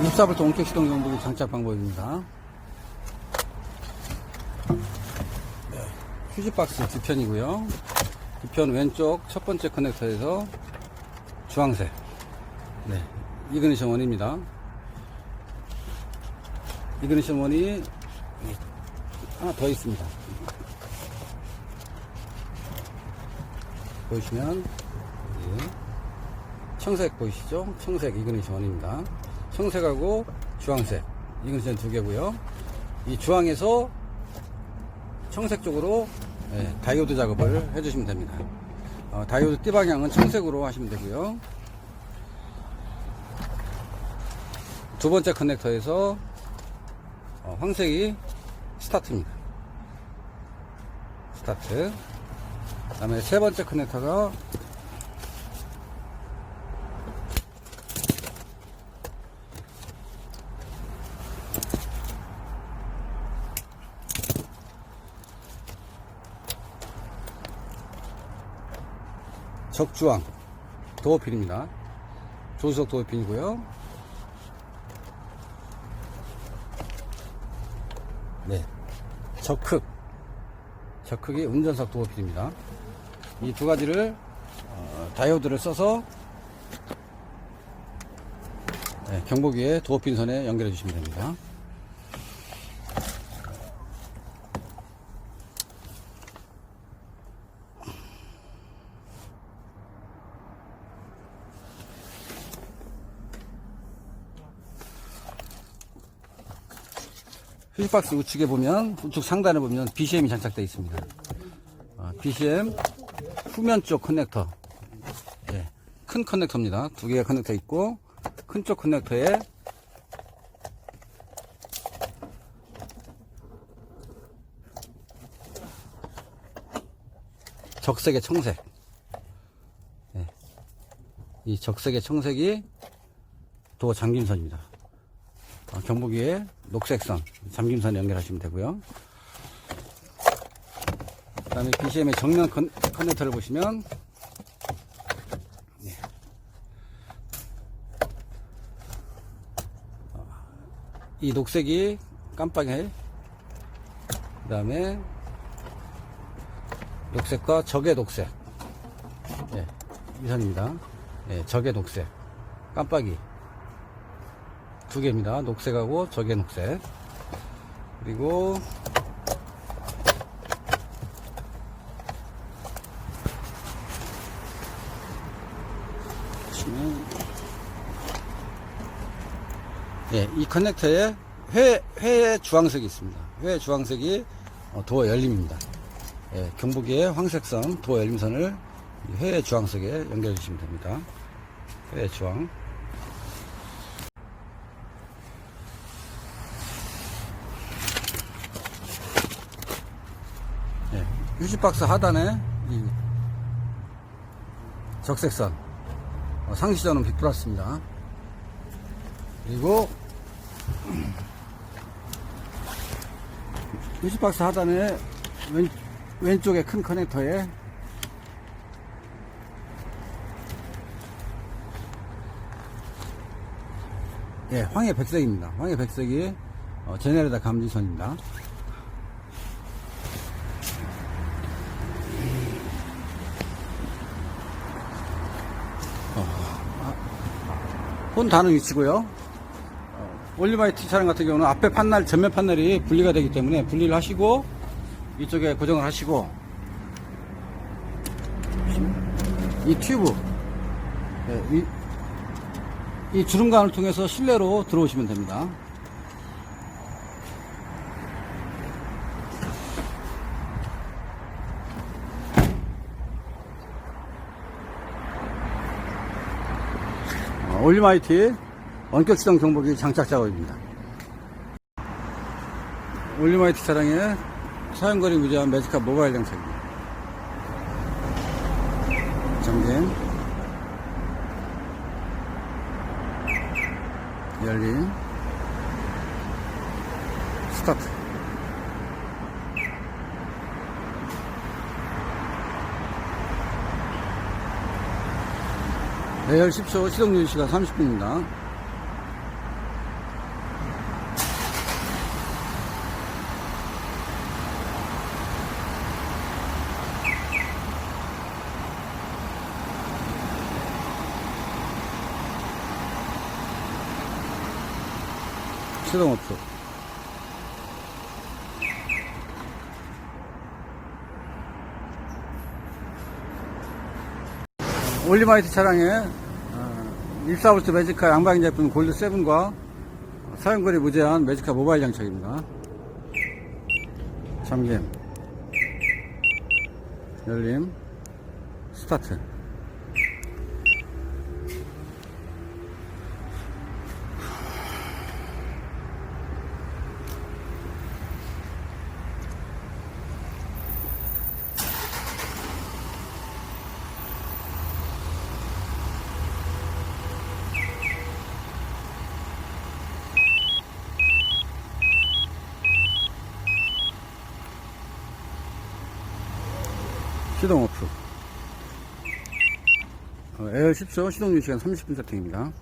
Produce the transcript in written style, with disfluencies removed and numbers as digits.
24V 원격 시동 경보기 장착 방법입니다. 네, 휴지박스 두 편이고요. 두 편 왼쪽 첫 번째 커넥터에서 주황색, 네, 이그니션 원입니다. 이그니션 원이 하나 더 있습니다. 보시면 청색 보이시죠? 청색 이그니션 원입니다. 청색하고 주황색 이그니션 두 개고요. 이 주황에서 청색 쪽으로 다이오드 작업을 해주시면 됩니다. 다이오드 띠 방향은 청색으로 하시면 되고요. 두 번째 커넥터에서 황색이 스타트입니다. 스타트. 그 다음에 세 번째 커넥터가 적주황 도어핀입니다. 조수석 도어핀이고요. 네, 적흑이 운전석 도어핀입니다. 이 두 가지를 다이오드를 써서 경보기에 도어핀 선에 연결해 주시면 됩니다. 휴지박스 우측에 보면, 우측 상단에 보면 BCM이 장착되어 있습니다. BCM 후면 쪽 커넥터, 큰 커넥터입니다. 두 개가 커넥터 있고, 큰 쪽 커넥터에 적색의 청색, 이 적색의 청색이 도어 잠김선입니다. 경보기에 녹색선, 잠김선 연결하시면 되고요. 그 다음에 BCM의 정면 커넥터를 보시면, 이 녹색이 깜빡이, 그 다음에 녹색과 적의 녹색, 이 선입니다. 적의 녹색, 깜빡이 두 개입니다. 녹색하고 적의 녹색. 그리고 보시면 이 커넥터에 회 주황색이 있습니다. 회 주황색이 도어 열림입니다. 경보기에 황색선 도어 열림선을 회 주황색에 연결해 주시면 됩니다. 회 주황. 휴지박스 하단에 이 적색선 상시전원 B 플러스입니다. 그리고 휴지박스 하단에 왼쪽에 큰 커넥터에 황해 백색입니다. 황해 백색이 제네레이터 감지선입니다. 폰 다는 위치고요. 올리바이트 차량 같은 경우는 앞에 판넬, 전면 판넬이 분리가 되기 때문에 분리를 하시고 이쪽에 고정을 하시고 이 튜브, 이 주름관을 통해서 실내로 들어오시면 됩니다. 올리마이티 원격 시동 경보기 장착 작업입니다. 올리마이티 차량의 사용거리 무제한 매직카 모바일 장착입니다. 잠김, 열림, 스타트. 네, 10초 시동 유지시간 30분입니다. 시동 오프. 올리마이트 차량의 14V 매지카 양방향 제품 골드 7과 사용거리 무제한 매지카 모바일 장착입니다. 잠김, 열림, 스타트. 시동 오프. 에어 10초 시동 유지시간 30분 세팅입니다.